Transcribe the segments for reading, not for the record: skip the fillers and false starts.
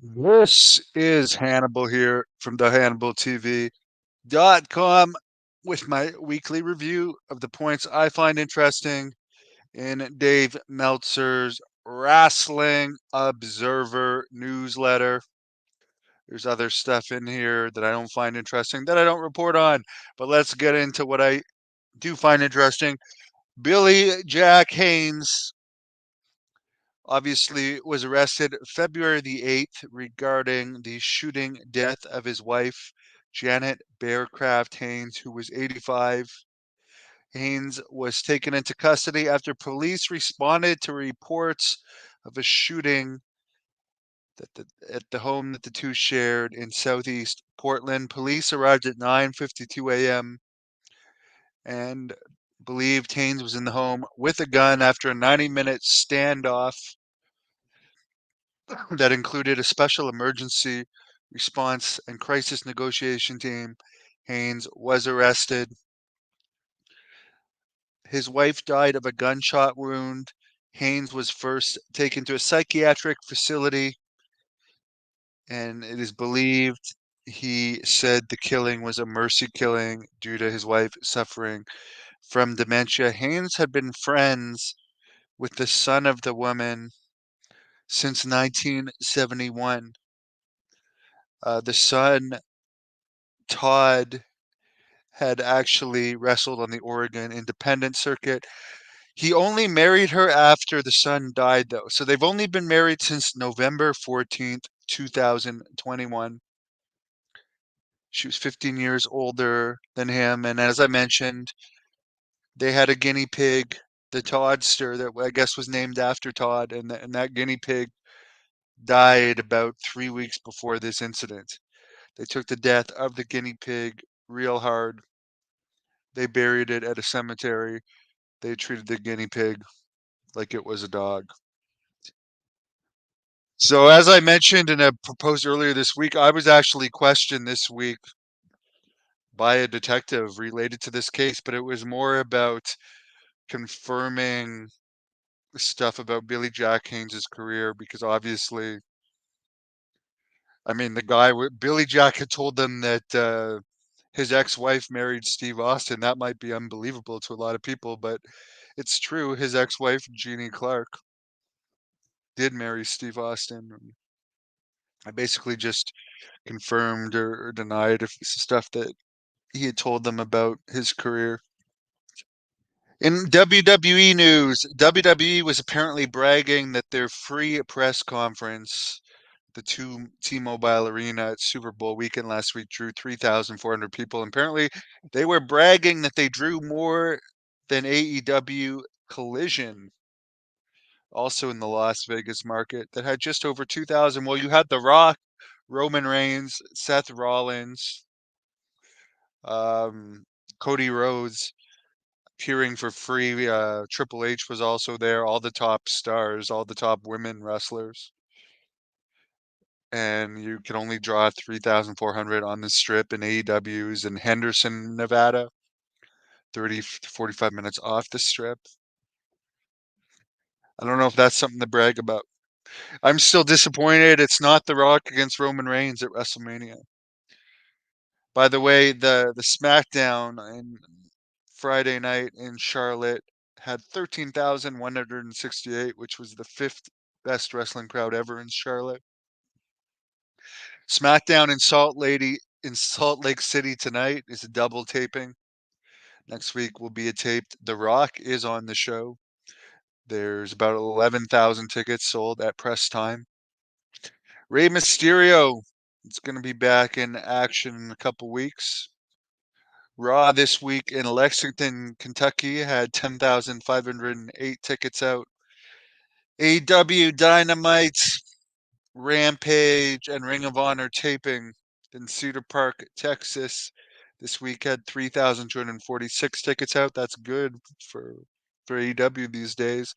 This is Hannibal here from the HannibalTV.com with my weekly review of the points I find interesting in Dave Meltzer's Wrestling Observer newsletter. There's other stuff in here that I don't find interesting that I don't report on, but let's get into what I do find interesting. Billy Jack Haynes obviously was arrested February the 8th regarding the shooting death of his wife, Janet Bearcraft Haynes, who was 85. Haynes was taken into custody after police responded to reports of a shooting at the home that the two shared in southeast Portland. Police arrived at 9:52 a.m. and believed Haynes was in the home with a gun after a 90-minute standoff that included a special emergency response and crisis negotiation team. Haynes was arrested. His wife died of a gunshot wound. Haynes was first taken to a psychiatric facility, and it is believed he said the killing was a mercy killing due to his wife suffering from dementia. Haynes had been friends with the son of the woman since 1971. The son, Todd, had actually wrestled on the Oregon Independent Circuit. He only married her after the son died, though. So they've only been married since November 14th, 2021. She was 15 years older than him. And as I mentioned, they had a guinea pig, the Toddster, that I guess was named after Todd. And that guinea pig died about 3 weeks before this incident. They took the death of the guinea pig real hard. They buried it at a cemetery. They treated the guinea pig like it was a dog. So, as I mentioned and I proposed earlier this week, I was actually questioned this week by a detective related to this case, but it was more about confirming stuff about Billy Jack Haynes' career because obviously, I mean, Billy Jack had told them that his ex-wife married Steve Austin. That might be unbelievable to a lot of people, but it's true. His ex-wife, Jeannie Clark, did marry Steve Austin. I basically just confirmed or denied if stuff that he had told them about his career. In WWE news, WWE was apparently bragging that their free press conference, the T-Mobile Arena at Super Bowl weekend last week, drew 3,400 people. And apparently, they were bragging that they drew more than AEW Collision, also in the Las Vegas market, that had just over 2,000. Well, you had The Rock, Roman Reigns, Seth Rollins, um, Cody Rhodes appearing for free. Triple H was also there. All the top stars, all the top women wrestlers, and you can only draw 3,400 on the strip in AEW's in Henderson, Nevada. 30 to 45 minutes off the strip. I don't know if that's something to brag about. I'm still disappointed it's not The Rock against Roman Reigns at WrestleMania. By the way, the SmackDown in Friday night in Charlotte had 13,168, which was the fifth best wrestling crowd ever in Charlotte. SmackDown in Salt Lake City tonight is a double taping. Next week will be a taped. The Rock is on the show. There's about 11,000 tickets sold at press time. Rey Mysterio is going to be back in action in a couple weeks. Raw this week in Lexington, Kentucky had 10,508 tickets out. AEW Dynamite, Rampage, and Ring of Honor taping in Cedar Park, Texas. This week had 3,246 tickets out. That's good for AEW these days.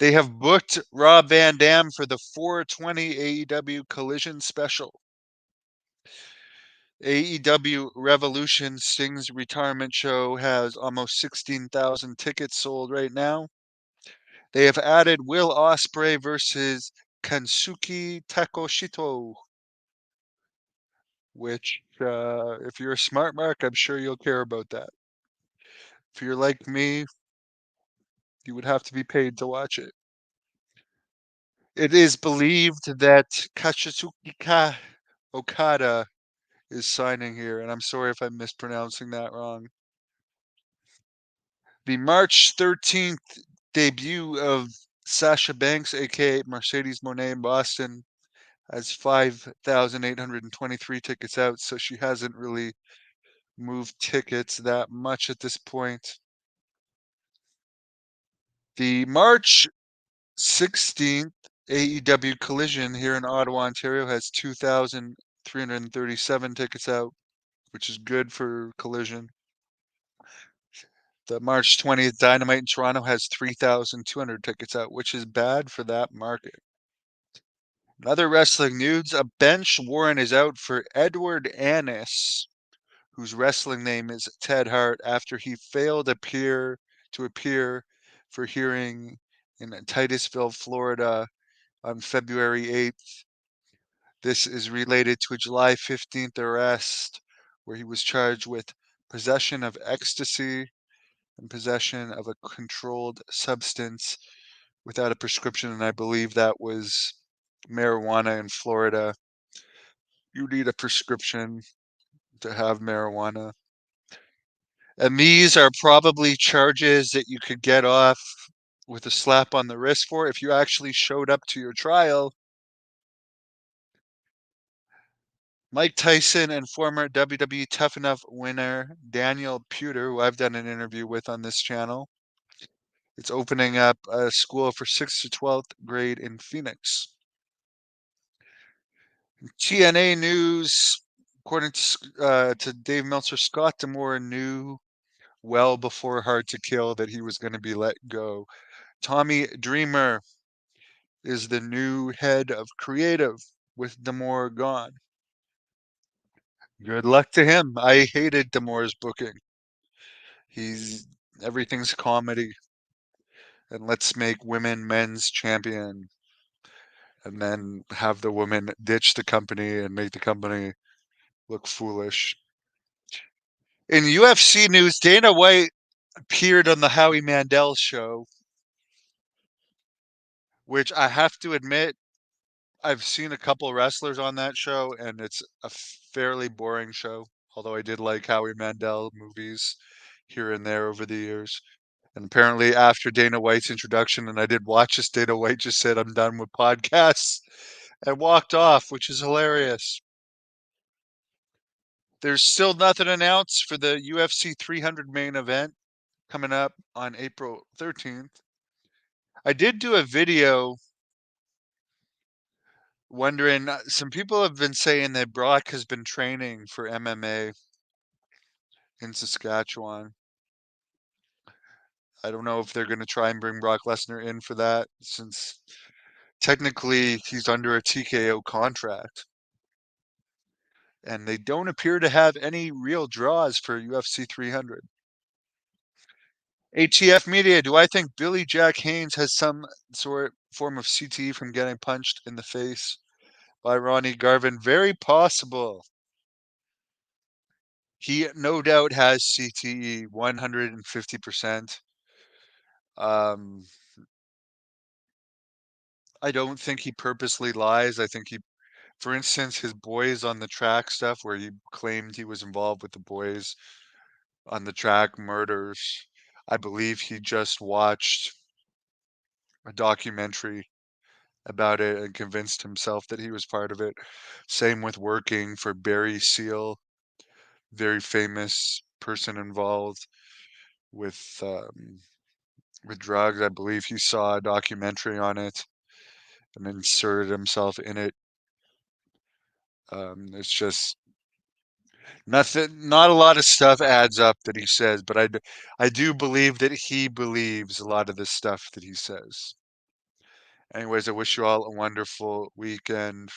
They have booked Rob Van Dam for the 420 AEW Collision Special. AEW Revolution Sting's retirement show has almost 16,000 tickets sold right now. They have added Will Ospreay versus Kansuki Takoshito, which, if you're a smart mark, I'm sure you'll care about that. If you're like me, you would have to be paid to watch it. It is believed that Katsuki Okada is signing here, and I'm sorry if I'm mispronouncing that wrong. The March 13th debut of Sasha Banks, aka Mercedes Moné in Boston, has 5,823 tickets out, so she hasn't really moved tickets that much at this point. The March 16th AEW Collision here in Ottawa, Ontario has 2,337 tickets out, which is good for Collision. The March 20th Dynamite in Toronto has 3,200 tickets out, which is bad for that market. Other wrestling news, a bench warrant is out for Edward Annis, whose wrestling name is Ted Hart, after he failed to appear for hearing in Titusville, Florida on February 8th. This is related to a July 15th arrest where he was charged with possession of ecstasy and possession of a controlled substance without a prescription, and I believe that was marijuana in Florida. You need a prescription to have marijuana. And these are probably charges that you could get off with a slap on the wrist for if you actually showed up to your trial. Mike Tyson and former WWE Tough Enough winner Daniel Puder, who I've done an interview with on this channel, it's opening up a school for 6th to 12th grade in Phoenix. TNA news, according to Dave Meltzer, Scott D'Amore knew well before Hard to Kill that he was going to be let go. Tommy Dreamer is the new head of creative with D'Amore gone. Good luck to him. I hated D'Amore's booking. He's everything's comedy, and let's make women men's champion, and then have the women ditch the company and make the company look foolish. In UFC news, Dana White appeared on the Howie Mandel show, which I have to admit, I've seen a couple wrestlers on that show, and it's a fairly boring show. Although I did like Howie Mandel movies here and there over the years. And apparently, after Dana White's introduction, and I did watch this, Dana White just said, "I'm done with podcasts," and walked off, which is hilarious. There's still nothing announced for the UFC 300 main event coming up on April 13th. I did do a video wondering, some people have been saying that Brock has been training for MMA in Saskatchewan. I don't know if they're going to try and bring Brock Lesnar in for that, since technically he's under a TKO contract. And they don't appear to have any real draws for UFC 300. ATF Media, do I think Billy Jack Haynes has some form of CTE from getting punched in the face by Ronnie Garvin? Very possible. He no doubt has CTE, 150%. I don't think he purposely lies. I think for instance, his boys on the track stuff where he claimed he was involved with the boys on the track murders. I believe he just watched a documentary about it and convinced himself that he was part of it. Same with working for Barry Seal, very famous person involved with drugs. I believe he saw a documentary on it and inserted himself in it. It's just nothing, not a lot of stuff adds up that he says, but I do believe that he believes a lot of the stuff that he says. Anyways, I wish you all a wonderful weekend.